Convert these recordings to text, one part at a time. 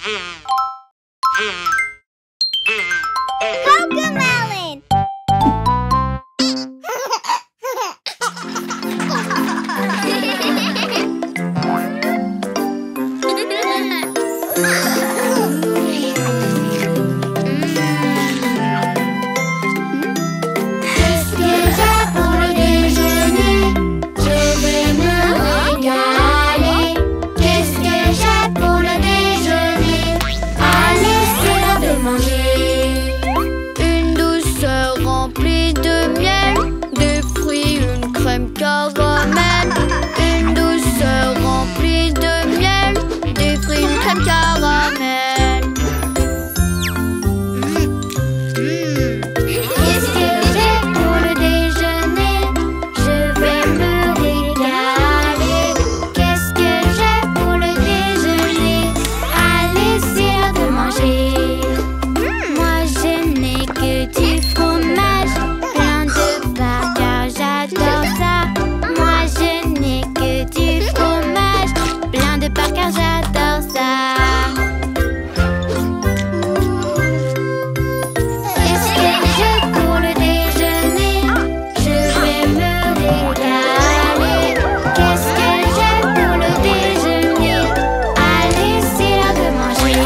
Cocomelon! Qu'est-ce que j'ai pour le déjeuner? Je vais me régaler. Qu'est-ce que j'ai pour le déjeuner? Allez, c'est l'heure de manger. Une douceur remplie de miel, des fruits, une crème caramel. Une douceur remplie de miel, des fruits, une crème caramel. Qu'est-ce que j'ai pour le déjeuner? Je vais me régaler. Qu'est-ce que j'ai pour le déjeuner? Allez, c'est l'heure de manger. Moi, je n'ai que du fromage, plein de beurre, car j'adore ça. Moi, je n'ai que du fromage, plein de beurre, car j'adore ça. Qu'est-ce que j'ai pour le déjeuner? Je vais me régaler. Qu'est-ce que j'ai pour le déjeuner? Allez, c'est l'heure de manger.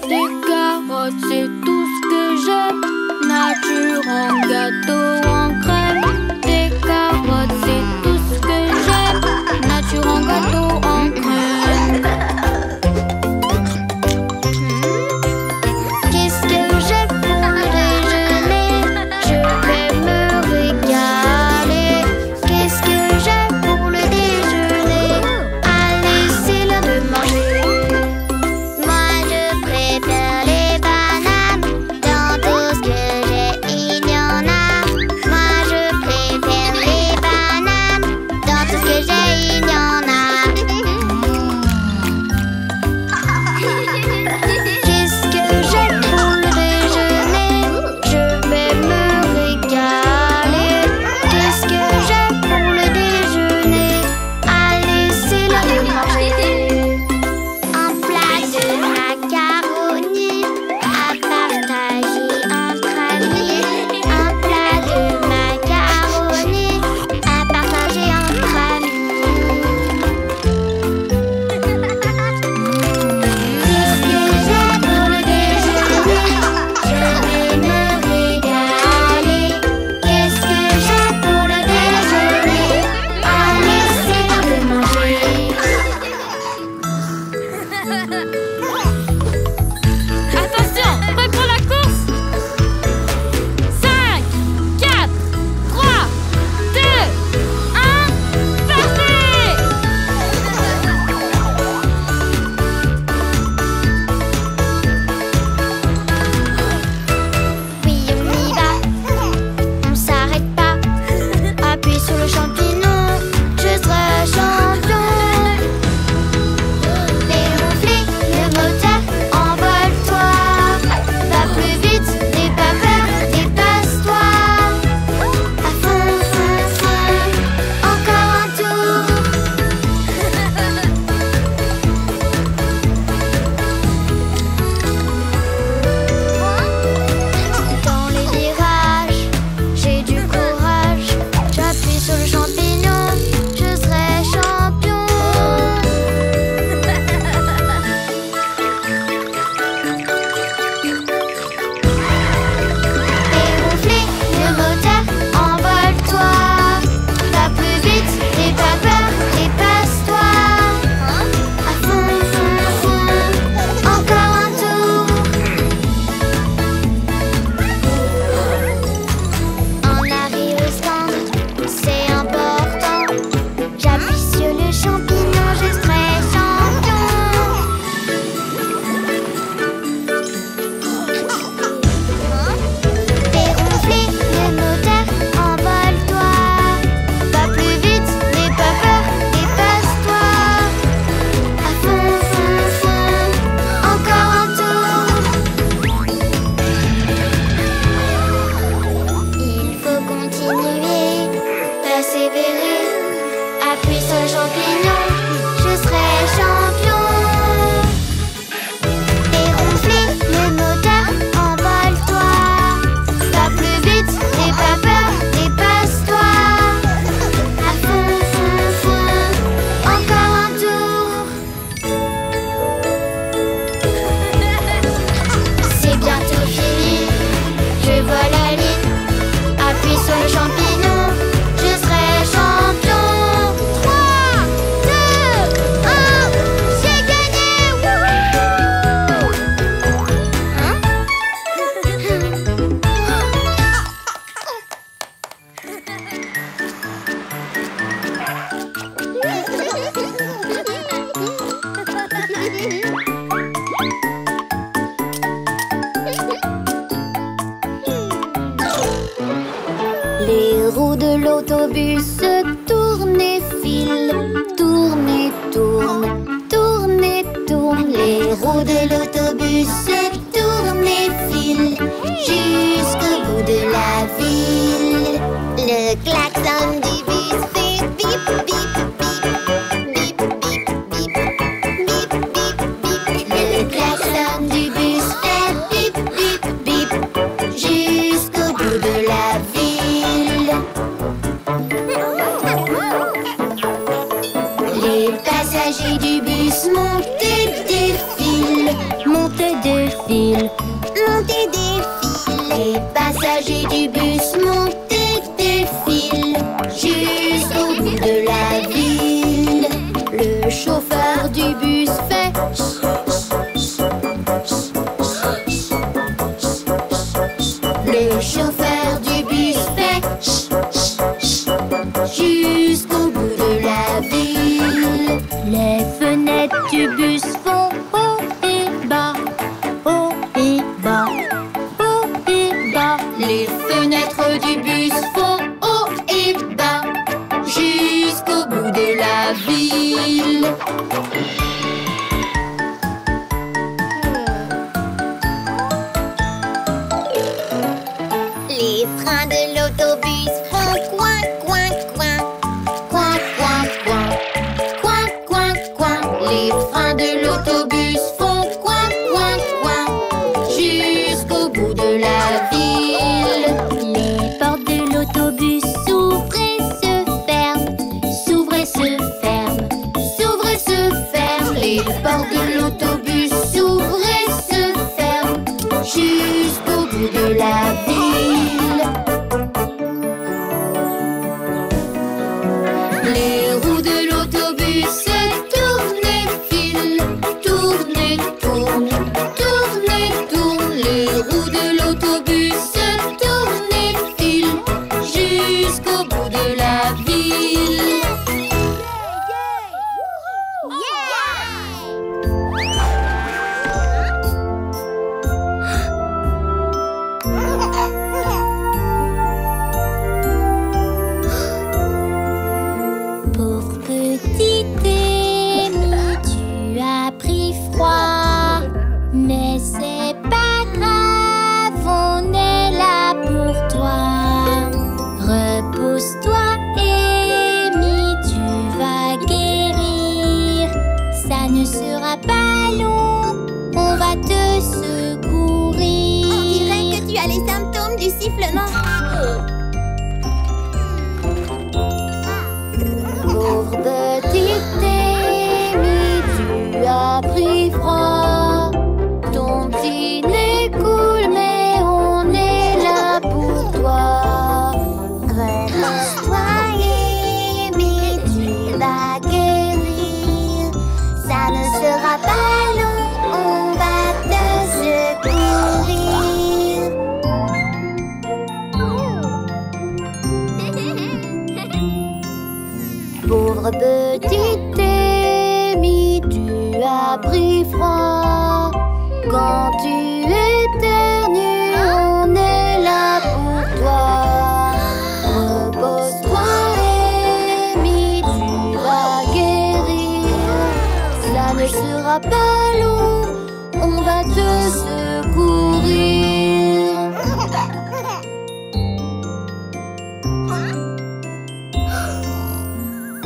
Des carottes, c'est tout ce que j'aime. Nature en gâteau, en crème. Des carottes, c'est tout ce que j'aime. Nature en gâteau, en crème. Qu'est-ce que j'ai pour le déjeuner? Je vais me régaler. Qu'est-ce que j'ai pour le déjeuner? Allez, c'est l'heure de manger. Moi, je préfère les bananes. Dans tout ce que j'ai, il y en a. Moi, je préfère les bananes. Dans tout ce que j'ai, il y en a. Qu'est-ce que j'ai pour le déjeuner? Je vais me régaler. Qu'est-ce que j'ai pour le déjeuner? Allez, c'est l'heure de manger. Un plat de macaroni à partager entre amis. Un plat de macaroni à partager entre amis. Qu'est-ce que j'ai pour le déjeuner? Je vais me régaler. Qu'est-ce que j'ai pour le déjeuner? Allez, c'est l'heure de manger. Attention, prêt pour la course? 5, 4, 3, 2, 1, partez! Oui, on y va, on s'arrête pas. Appuie sur le champignon, je serai champion. Dégonfler le l'autobus tourne et file. Tourne et tourne, tourne et tourne. Les roues de l'autobus tournent et filent jusqu'au bout de la ville. Le klaxon du bus fait bip, bip, bip. Bip, bip, bip. Bip, bip, bip. Le klaxon du bus fait bip, bip, bip. Jusqu'au bout de la ville. Les passagers du bus montent et défilent. Montent et défilent. Montent et défilent. Les passagers du bus montent et défilent jusqu'au bout de la ville. Le chauffeur du bus fait le chauffeur du bus fait jusqu'au bout de la ville. Les fenêtres du bus font haut et bas, haut et bas, haut et bas. Les fenêtres du bus font haut et bas jusqu'au bout de la ville. Les freins de l'autobus font coin, coin, coin. Coin, coin, coin. Coin, coin, coin. Les freins de l'autobus font coin, coin, coin. Jusqu'au bout de la ville. Les portes de l'autobus s'ouvrent et se ferment. S'ouvrent et se ferment. S'ouvrent et se ferment. Les portes de l'autobus s'ouvrent et se ferment. Jusqu'au bout de la ville. Les roues de l'autobus tournent et filent. Tournent et tournent. Tournent et tournent. Les roues de l'autobus tournent et filent jusqu'au bout de la ville. Pauvre petit Amy, tu as pris froid. Mais c'est pas grave, on est là pour toi. Repose-toi, Amy, tu vas guérir. Ça ne sera pas long, on va te secourir. On dirait que tu as les symptômes du sifflement. Pauvre petite Amy, tu as pris froid. Ton dîner coule, mais on est là pour toi. Repose-toi, Amy, tu vas guérir. Ça ne sera pas long, on va te secourir. Pauvre petite Amy, tu as pris froid. Quand tu éternues, on est là pour toi. Repose-toi, Amy, tu vas guérir. Ça ne sera pas long, on va te secourir.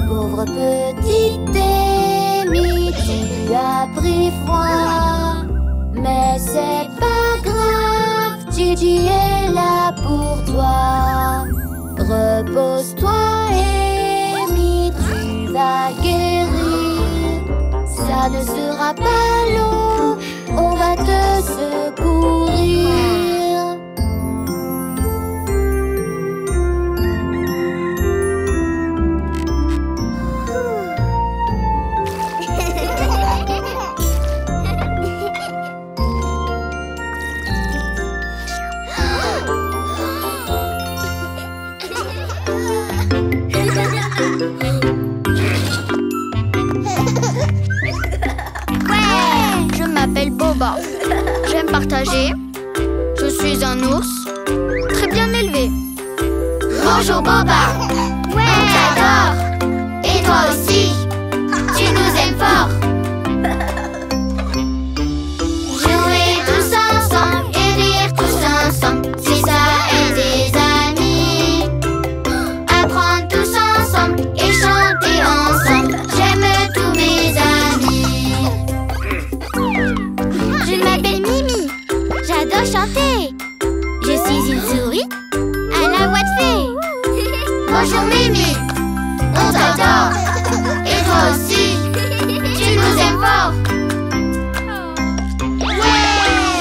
Pauvre petite Amy, tu as pris froid. Mais c'est pas grave, Gigi est là pour toi. Repose-toi, Amy, tu vas guérir. Ça ne sera pas long, on va te secourir. Je m'appelle Boba. J'aime partager. Je suis un ours très bien élevé. Bonjour Boba. Ouais, t'adore. Et toi aussi, tu nous aimes fort. Jouer tous ensemble et rire tous ensemble, c'est ça être des amis. Apprendre tous ensemble et chanter ensemble, j'aime tous mes amis. Je m'appelle Mimi. J'adore chanter. Je suis une souris à la voix de fée. Bonjour Mimi, on t'adore. Et toi aussi, tu nous aimes fort.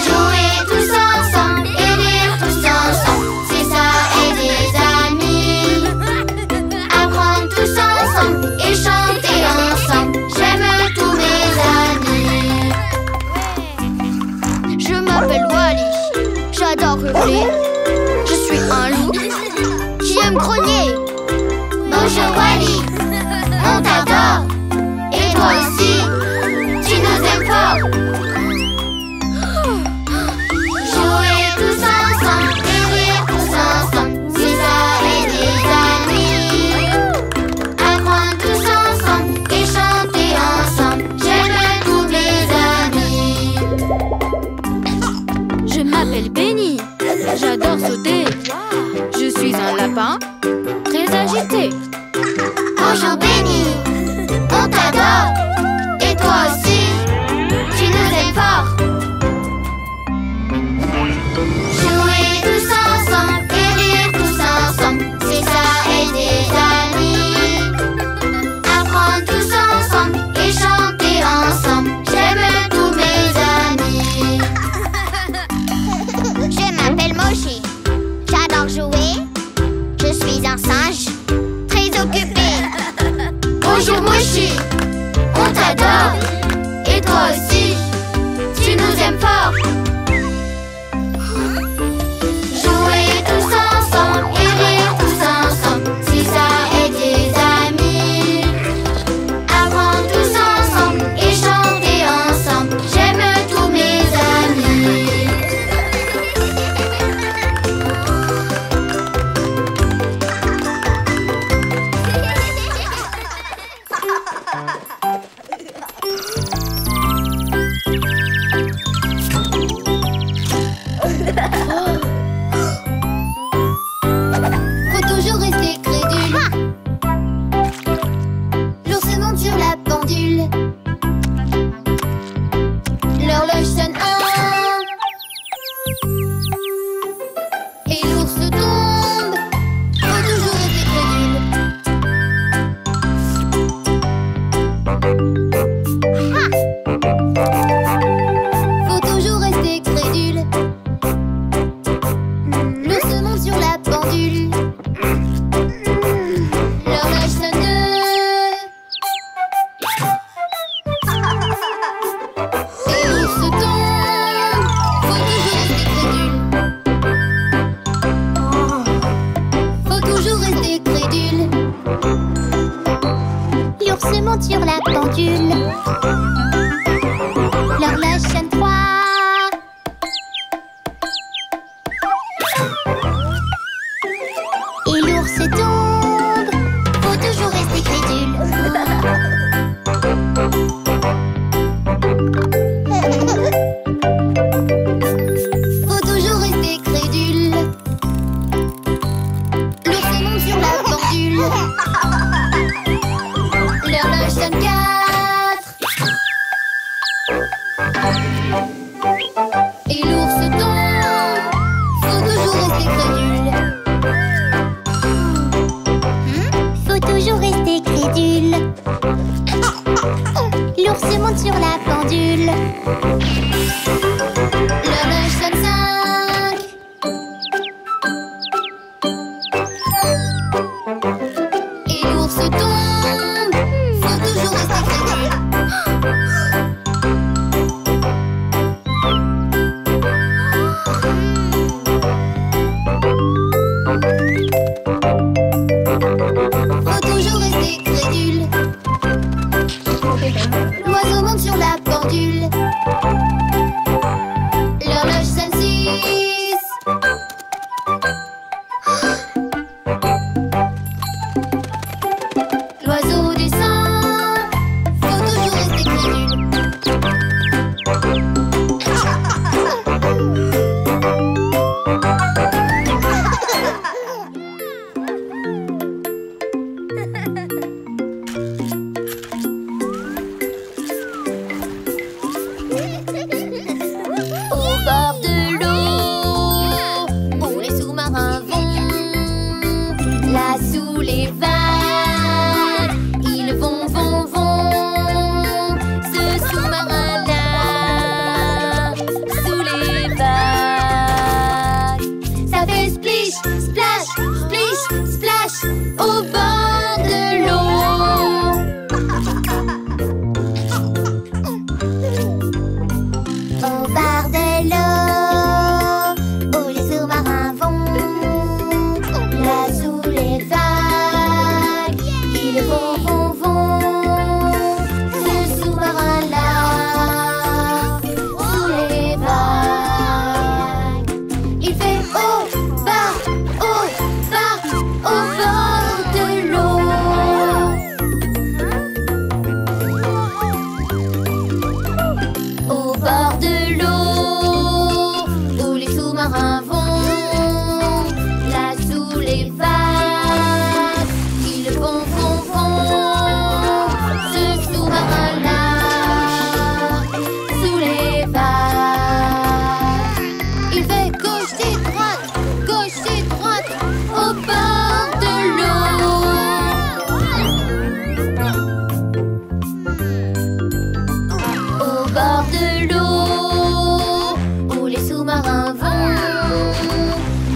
Jouer tous ensemble et rire tous ensemble, c'est ça être des amis. Apprendre tous ensemble et chanter ensemble, j'aime tous mes amis. Je m'appelle Wally. J'adore hurler. Je suis un loup qui aime grogner. Bonjour Wally, on t'adore. Et toi aussi, tu nous aimes fort. Jouer tous ensemble et rire tous ensemble, c'est ça être des amis. Apprendre tous ensemble et chanter ensemble, j'aime tous mes amis. Je m'appelle Benny. J'adore sauter. Je suis un lapin très agité. Bonjour Benny, on t'adore. Et toi aussi, tu nous aimes fort. Jouer tous ensemble et rire tous ensemble, c'est ça être des amis. Apprendre tous ensemble et chanter ensemble, j'aime tous mes amis. Je m'appelle Moshi. J'adore jouer. Je suis un singe très occupé. Bonjour Moshi, on t'adore. Et toi aussi, tu nous aimes fort. Jouer tous ensemble et rire tous ensemble, c'est ça être des amis. Apprendre tous ensemble et chanter ensemble, j'aime tous mes amis. Faut toujours rester crédule. L'ours monte sur la pendule. L'horloge sonne 1. Et l'ours tombe. Faut toujours rester crédule. Faut toujours rester crédule. L'ours monte sur la pendule. L'horloge sonne 2. Et l'ours tombe. Faut toujours rester crédule. Faut toujours rester crédule. L'ours monte sur la pendule. L'horloge sonne 3. Et l'ours tombe. Faut toujours rester crédule. Faut toujours rester crédule. L'ours monte sur la pendule. L'horloge sonne 4. Et l'ours tombe. Faut toujours rester crédule. Faut toujours rester crédule. L'ours monte sur la pendule. L'horloge sonne 5. Et l'ours tombe. Faut toujours rester crédule. Faut toujours rester crédule. L'oiseau monte sur la pendule. bord de l'eau où les sous-marins vont, là sous les vagues, ils vont, ce sous-marin-là, sous les vagues. Il fait gauche et droite, au bord de l'eau. Au bord de l'eau où les sous-marins vont,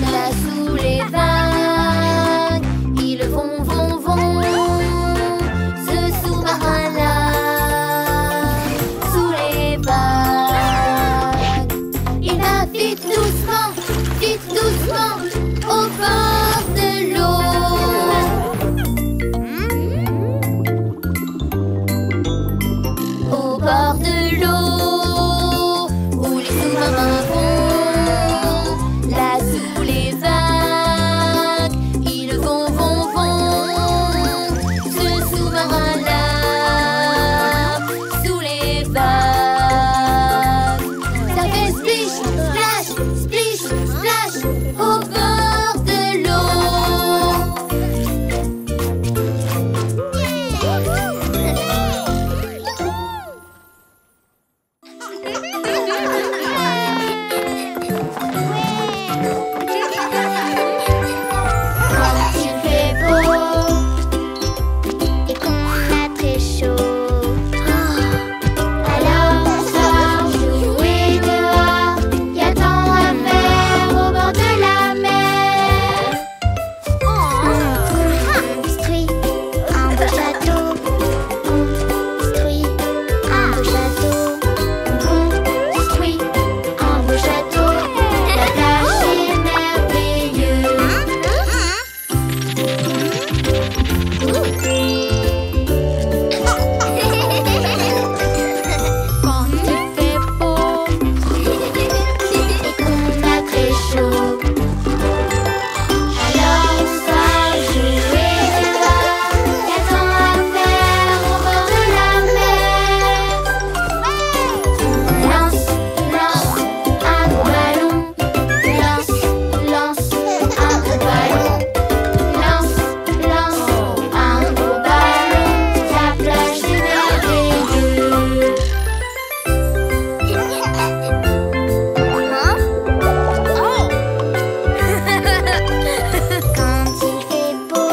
là sous les vagues, ils vont, ce sous-marin-là, sous les vagues. Il va vite doucement, au bord de l'eau. Au bord de l'eau où les sous-marins vont, là sous les vagues, ils vont, ce sous-marin-là, sous les vagues. Ça fait splish, splash, au bord de l'eau. Quand il fait beau et qu'on a très chaud, alors on sort jouer dehors. Y a tant à faire au bord de la mer. On construit un beau château, la plage est merveilleuse. Quand il fait beau et qu'on a très chaud, alors on sort jouer dehors. Y a tant à faire au bord de la mer. Lance un gros ballon. Lance un gros ballon. Lance un gros ballon. La plage est merveilleuse. Quand il fait beau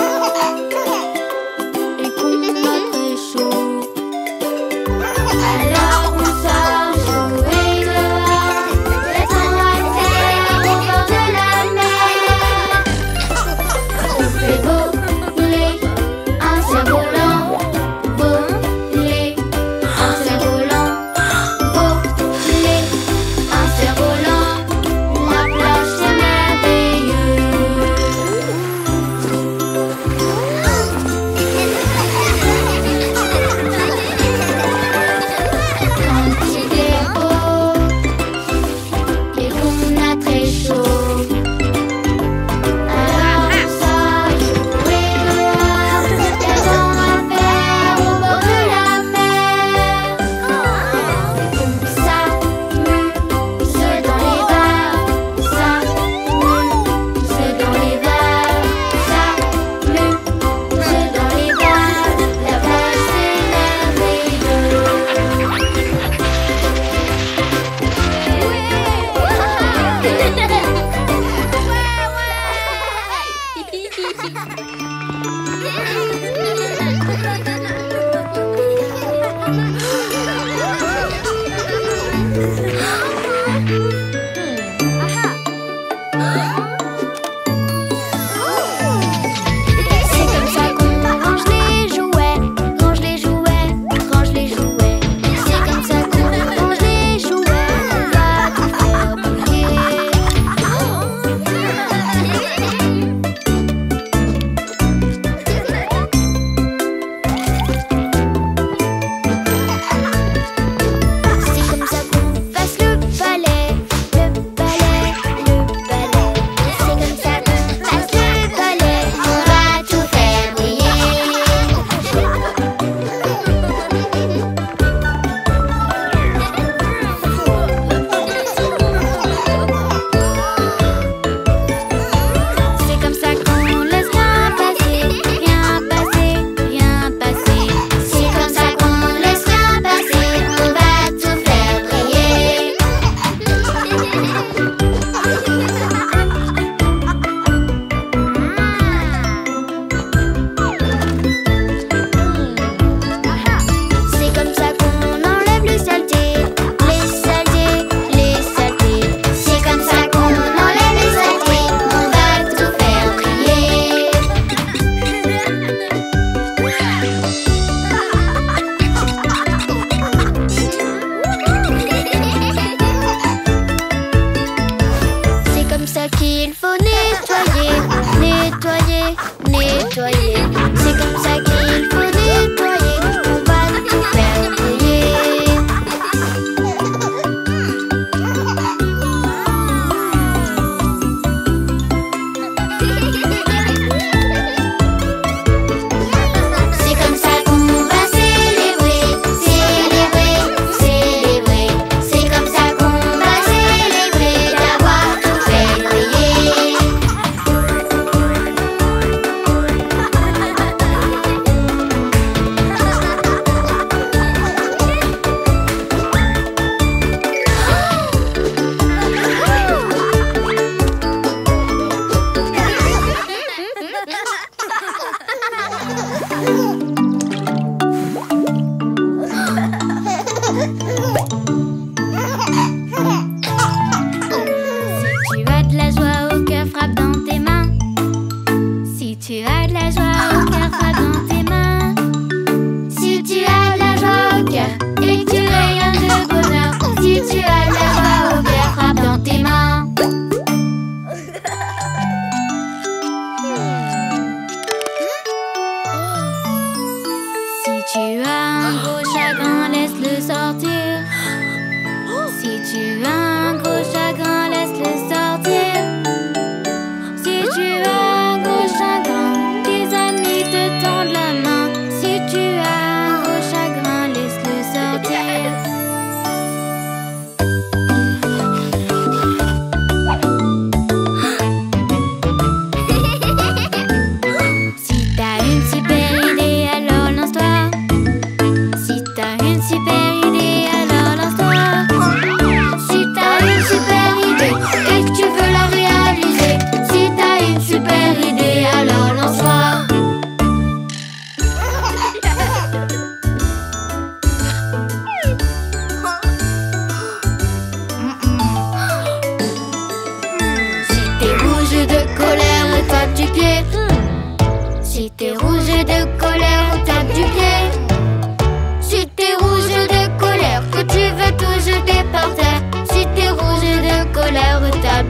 et qu'on a très chaud, alors on sort jouer dehors. Y a tant à faire au bord de la mer. On fait voler un cerf-volant, voler un cerf-volant, voler un cerf-volant. La plage c'est merveilleux. Quand il fait beau et qu'on a très chaud, alors on sort jouer dehors. Y a tant à faire au bord de la mer. On s'amuse dans les vagues, s'amuse dans les vagues, s'amuse dans les vagues. La plage c'est merveilleux. C'est comme ça qu'on range les jouets, range les jouets, range les jouets. C'est comme ça qu'on range les jouets, on va tout faire bouger. C'est comme ça qu'on passe le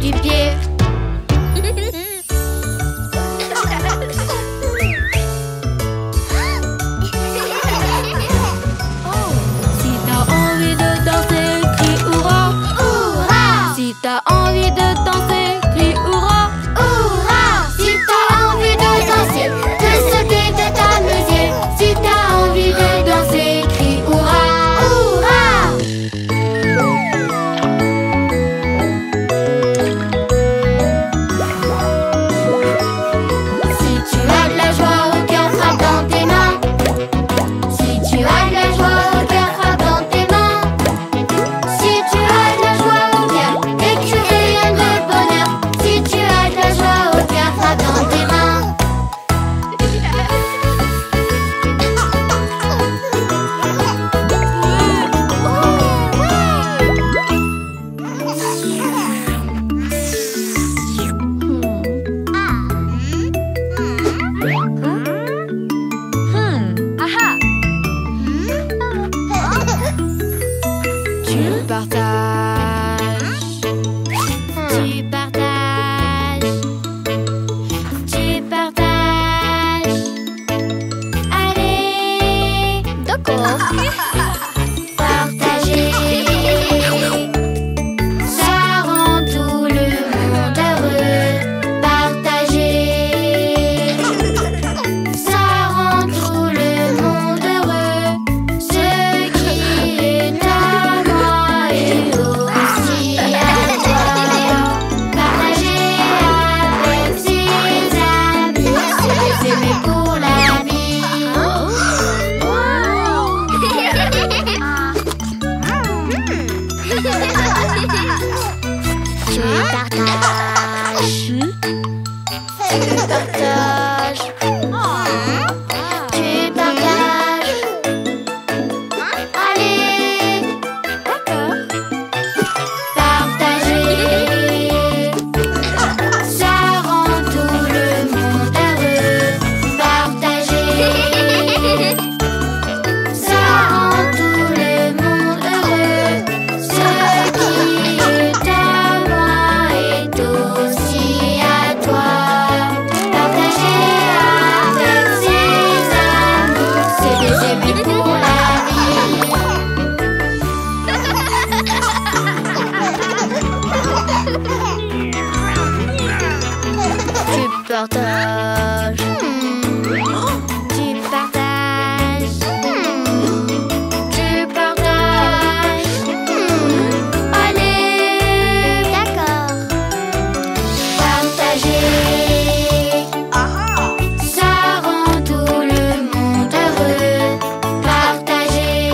du pied. Si t'as envie de danser, crie hurrah! Hurrah! Si t'as envie de danser, crie hurrah! Hurrah! Si t'as envie de danser, de sauter, de t'amuser. Si t'as envie de danser, crie hurrah! Hurrah! Si tu as de la joie au cœur, frappe dans tes mains. Si tu as de la joie au cœur, frappe dans tes mains. Si tu as de la joie au cœur et que tu rayonnes de bonheur. Si tu as de la joie au cœur, frappe dans tes mains. Tu partages, tu partages, tu partages. Allez, D'accord. partager. Ça rend tout le monde heureux. Partager. Ça rend tout le monde heureux. Ce qui est à moi est aussi à toi. Partager avec ses amis, c'est les aimer pour la vie. Tu partages. Tu partages. Tu partages. Allez, D'accord. partager. Ça rend tout le monde heureux. Partager. Ça rend tout le monde heureux. Ce qui est à moi est aussi à toi. Partager avec ses amis, c'est les aimer pour la vie. Tu partages. Tu partages. Tu partages. Allez, D'accord. partager. Ça rend tout le monde heureux. Partager.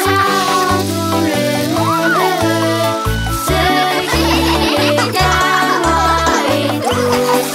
Ça rend tout le monde heureux. Ce qui est à moi est aussi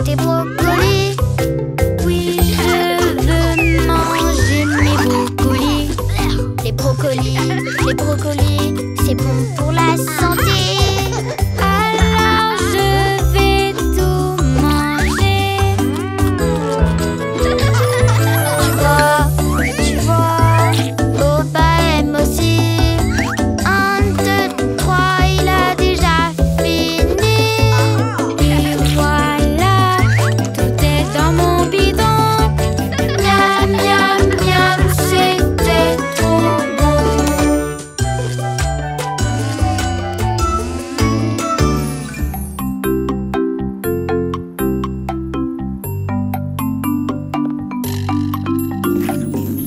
tes brocolis. Oui, je veux manger mes brocolis. Les brocolis, c'est bon pour la santé. Alors je vais tout manger. Tu vois, Boba aime aussi. 1, 2, 3, il a déjà fini. Et voilà, tout est dans mon bidon. Miam, miam, miam, c'était trop bon.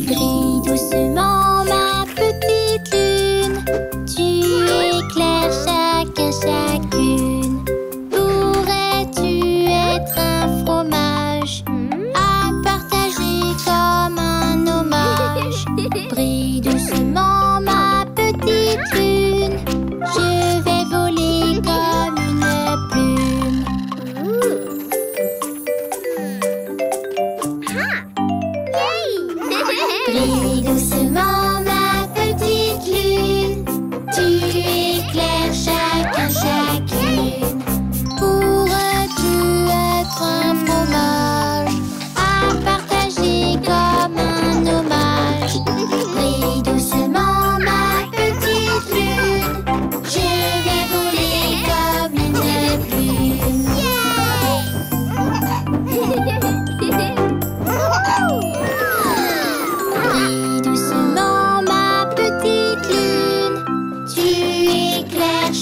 Brille doucement ma petite lune, tu éclaires chacune. Pourrais-tu être un fromage à partager comme un hommage? Brille doucement ma petite lune, je vais voler comme une plume. Brille doucement ma petite lune, tu éclaires chacune. Pourrais-tu être un fromage à partager comme un hommage? Brille doucement ma petite lune, je vais voler comme une plume. Brille doucement ma petite lune, tu éclaires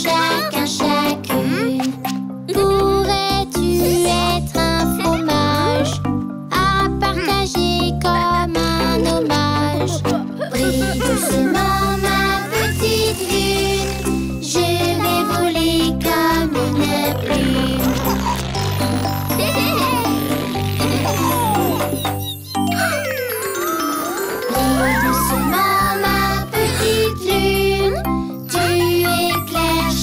chacune. Pourrais-tu être un fromage à partager comme un hommage? Brille doucement ma petite lune, je vais voler comme une plume. Brille doucement ma petite lune, tu éclaires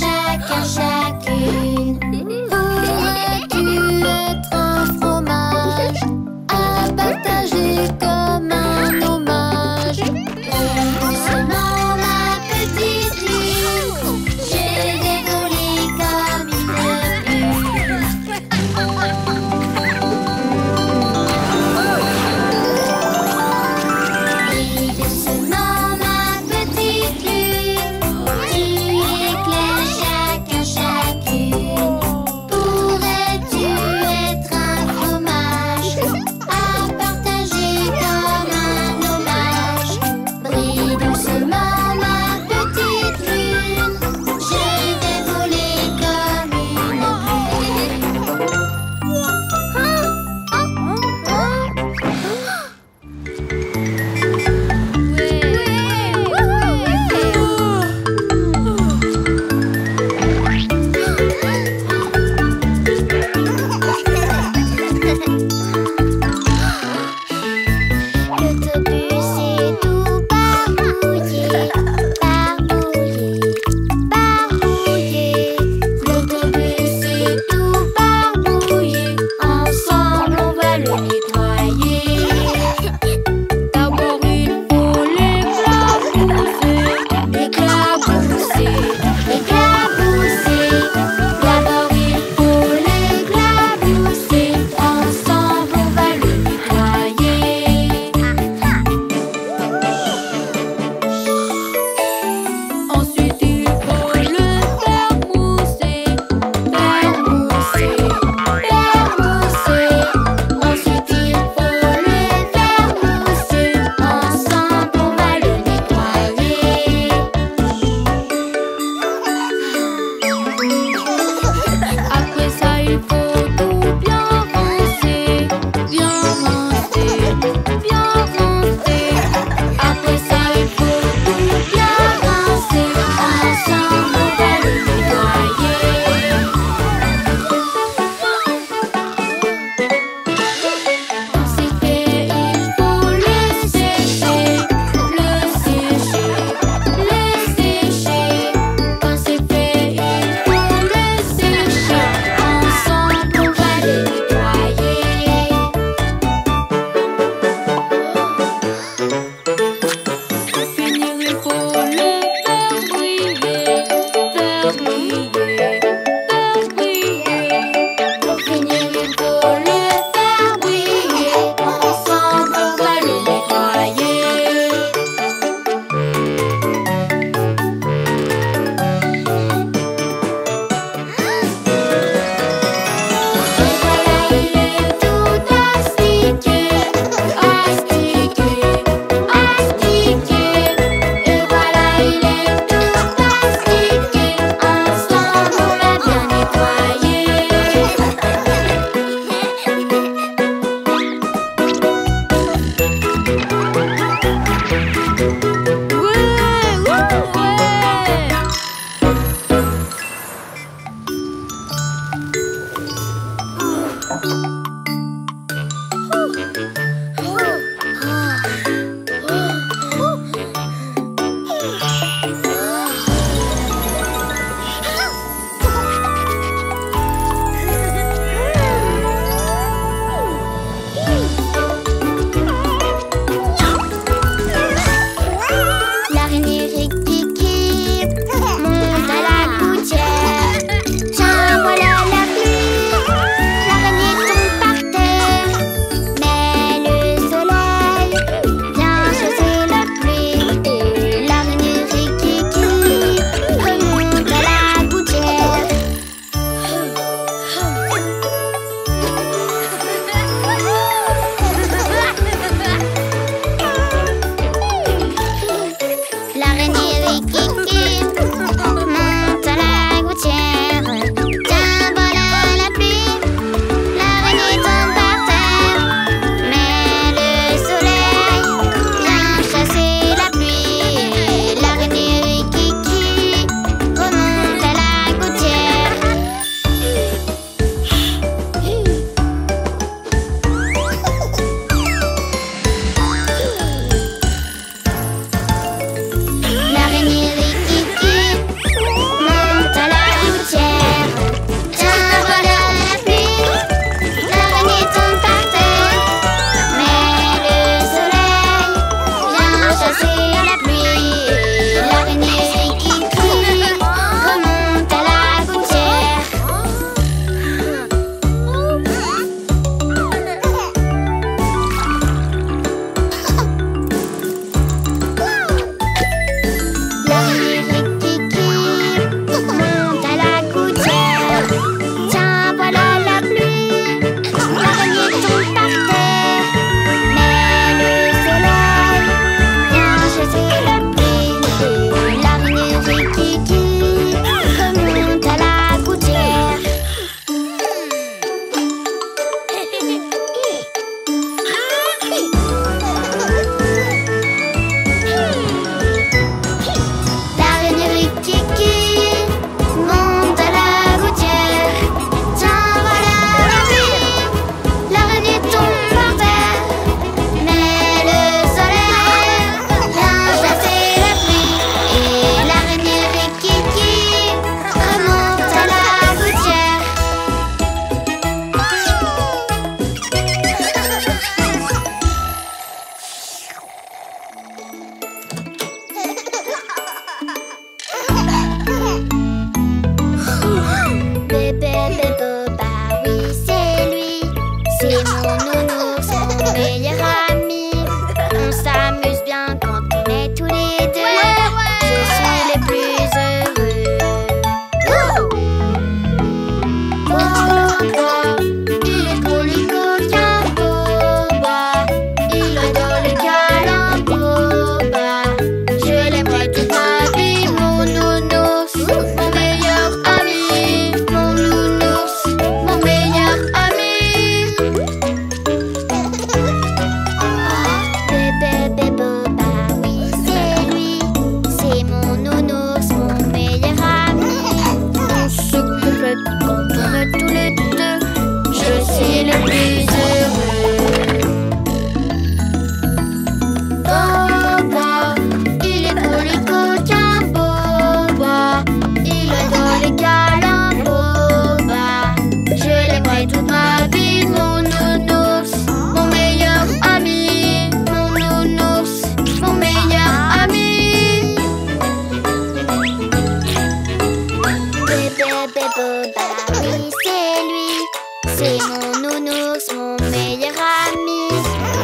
C'est mon nounours, mon meilleur ami.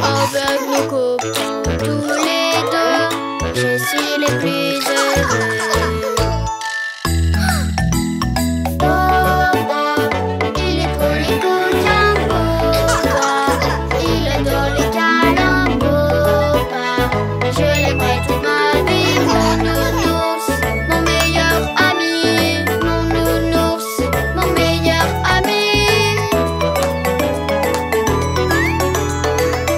Avec nos copains tous les deux, Je suis le plus heureux. Boba, il est trop les coquins. Boba, il adore les câlins. Boba, je l'aimerai toute ma vie. Mon nounours, mon meilleur ami. mon nounours, mon meilleur ami.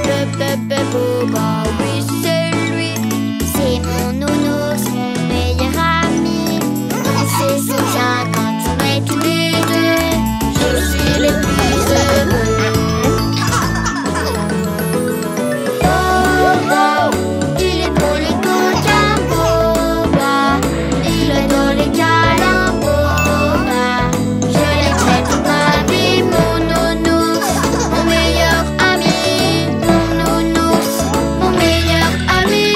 Le bébé Boba, oui c'est lui. C'est mon nounours, mon meilleur ami. On se soutient quand on est tous les deux. Je suis le plus heureux. Boba, il est pour les coquins. Boba, il adore les câlins. Boba, je l'aimerai toute ma vie. Mon nounours, mon meilleur ami. Mon nounours, Mon meilleur ami.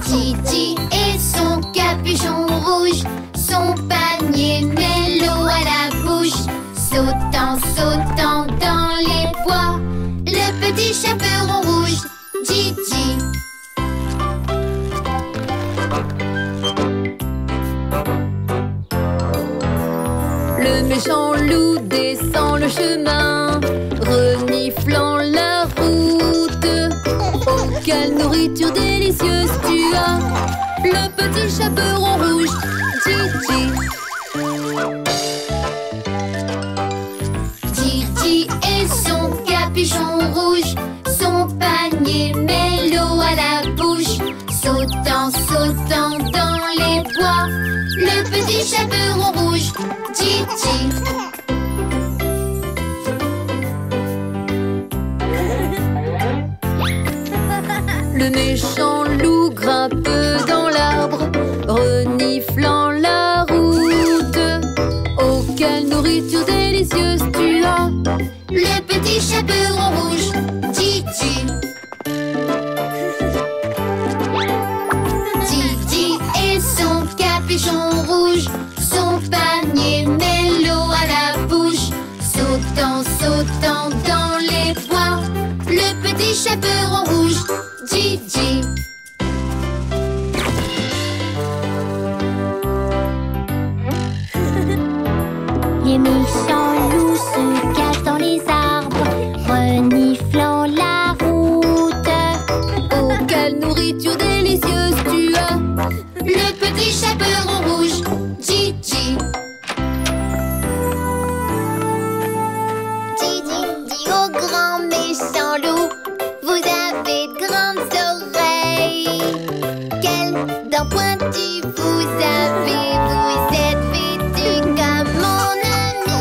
Titi et son capuchon rouge, son panier mélo à la bouche, sautant, sautant dans les bois, le petit chaperon rouge, Titi. Le méchant loup descend le chemin, reniflant la route. Oh, quelle nourriture délicieuse tu as, le petit chaperon rouge, Gigi. Titi et son capuchon rouge, son panier mélo à la bouche, sautant, sautant dans les bois, le petit chaperon rouge, Titi. Le méchant loup grimpe dans l'arbre, reniflant la route. Oh, quelle nourriture délicieuse tu as, Le petit chaperon rouge, Titi. Titi et son capuchon rouge, son panier mélo à la bouche, sautant, sautant dans les bois, le petit chaperon rouge, Titi. Les méchants loups se cachent dans les arbres, reniflant la route. oh, quelle nourriture délicieuse tu as, Le petit chaperon rouge, Titi. Titi dit au grand méchant loup, vous avez de grandes oreilles. Quelles dents pointues vous avez, vous êtes vêtu comme mon ami.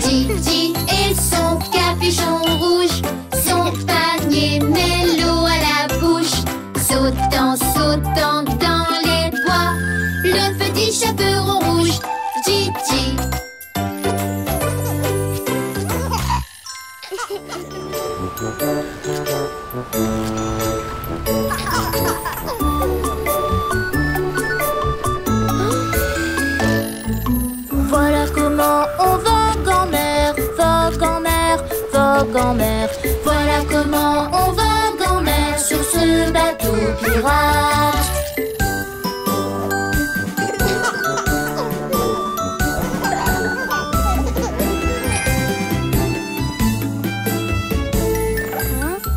Titi et son capuchon rouge, son panier mélo à la bouche, sautant, sautant dans les bois, le petit chaperon rouge, Titi. Voilà comment on vogue en mer, vogue en mer, vogue en mer. Voilà comment on vogue en mer sur ce bateau pirate.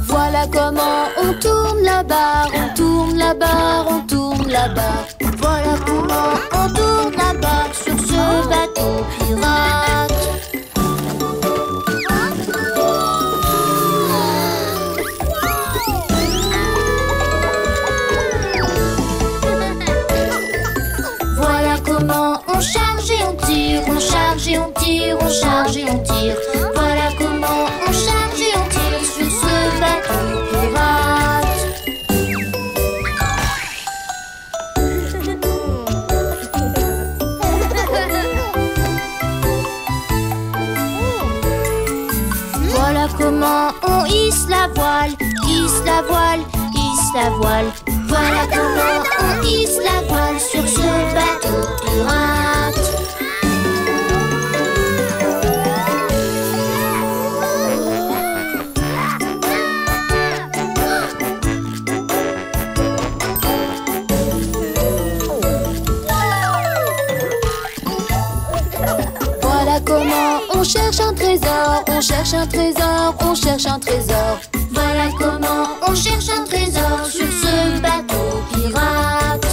voilà comment on tourne la barre, on tourne la barre, on tourne la barre. Voilà comment on tourne la barre sur ce bateau pirate. Voilà comment on charge et on tire, on charge et on tire, on charge et on tire. Voilà comment on charge et on tire sur ce bateau pirate. la voile, hisse la voile, hisse la voile. Voilà comment on hisse la voile sur ce bateau pirate. Voilà comment on cherche un trésor, on cherche un trésor, on cherche un trésor. Voilà comment on cherche un trésor sur ce bateau pirate.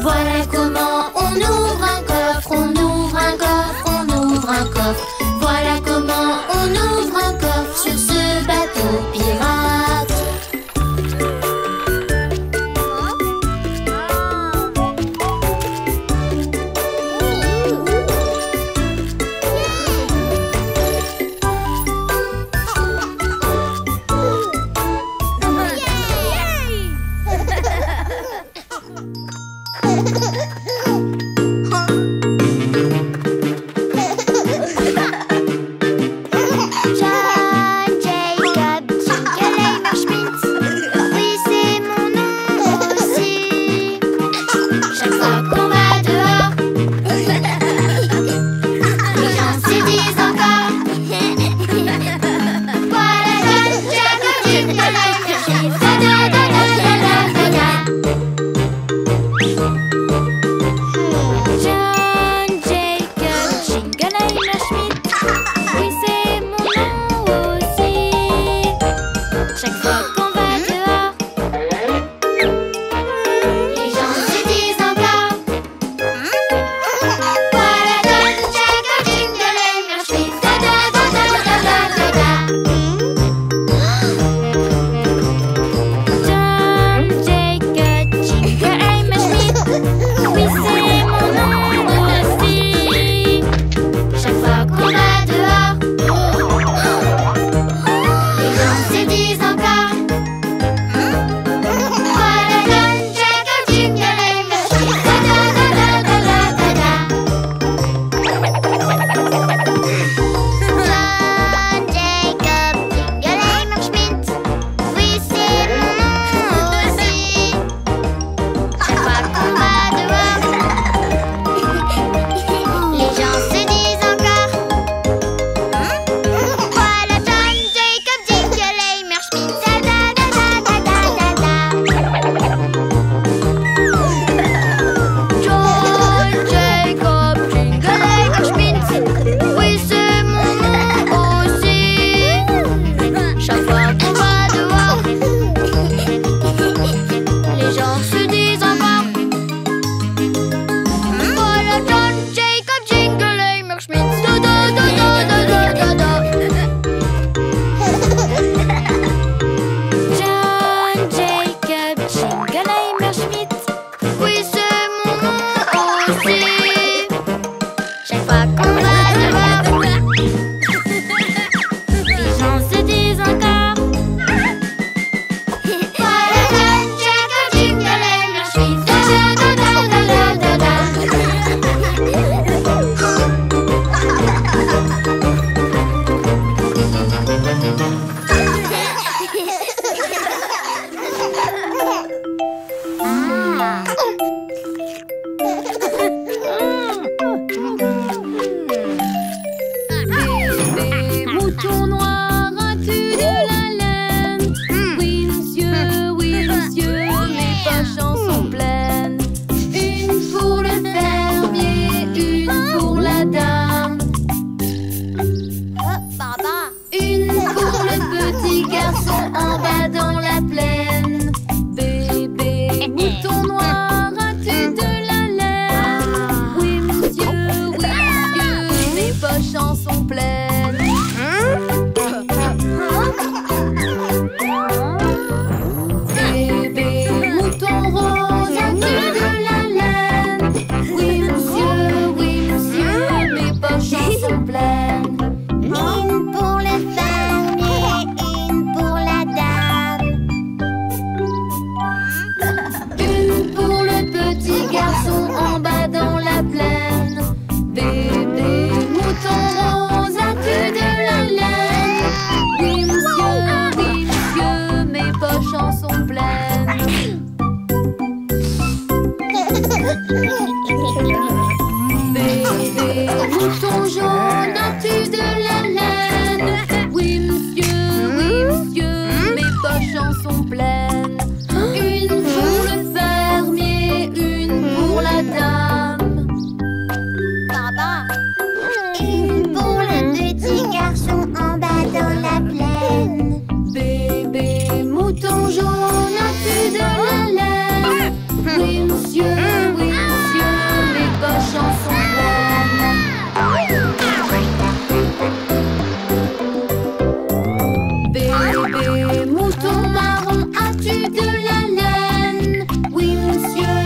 Voilà comment on ouvre un coffre, on ouvre un coffre, on ouvre un coffre. Voilà comment on ouvre un coffre sur ce bateau pirate. J'arrive petit garçon en bas dans la plaine. Bébé mouton rose, as-tu de la laine? Oui monsieur, mes poches en sont pleines. Bébé mouton jaune, as-tu de la laine? Oui monsieur, mes poches en sont pleines. Une pour le fermier, une pour la dame. Papa. Une pour le petit garçon en bas dans la plaine. Bébé mouton jaune, as-tu de la laine? Oui monsieur, mes poches en sont pleines. Bébé mouton marron, as-tu de la laine? Oui monsieur,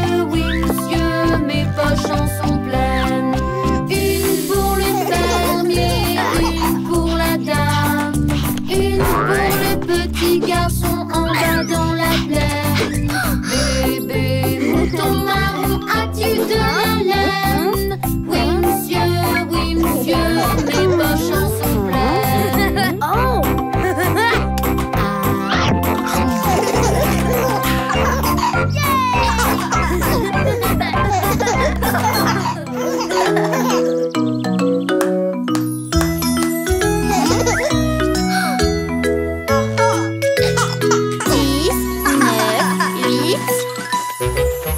mes poches en sont pleines. Une pour le fermier, une pour la dame. Une pour le petit garçon en bas dans la plaine. Bébé mouton marron, as-tu de la laine? Oui monsieur, mes poches en sont pleines. Oh!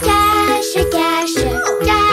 Cache, cache, cache.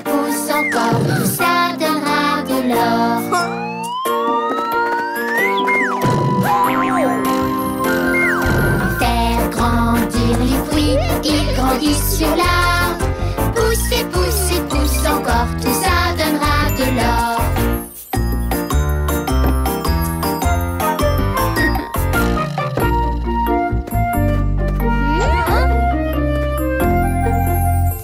pousse encore, tout ça donnera de l'or. Faire grandir les fruits, ils grandissent sur l'arbre. Pousse et pousse et pousse encore, tout ça donnera de l'or.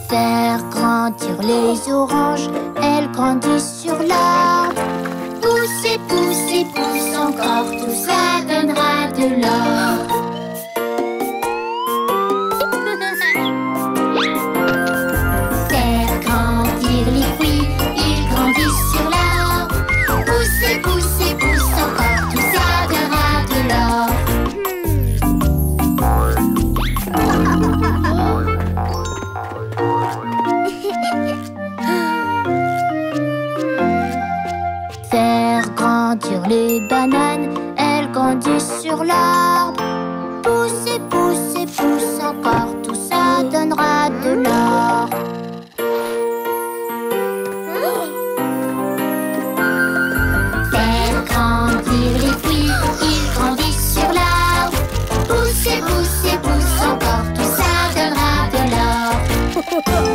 Faire grandir les oranges, elles grandissent sur l'arbre. Pousse et pousse et pousse encore, tout ça donnera de l'or. Faire grandir les fruits, ils grandissent sur l'arbre. Pousse et pousse et pousse encore, tout ça donnera de l'or. Faire grandir les bananes, elles grandissent sur l'arbre. Pousse et pousse et pousse encore, tout ça donnera de l'or. Faire grandir les fruits, ils grandissent sur l'arbre. Pousse et pousse et pousse encore, tout ça donnera de l'or.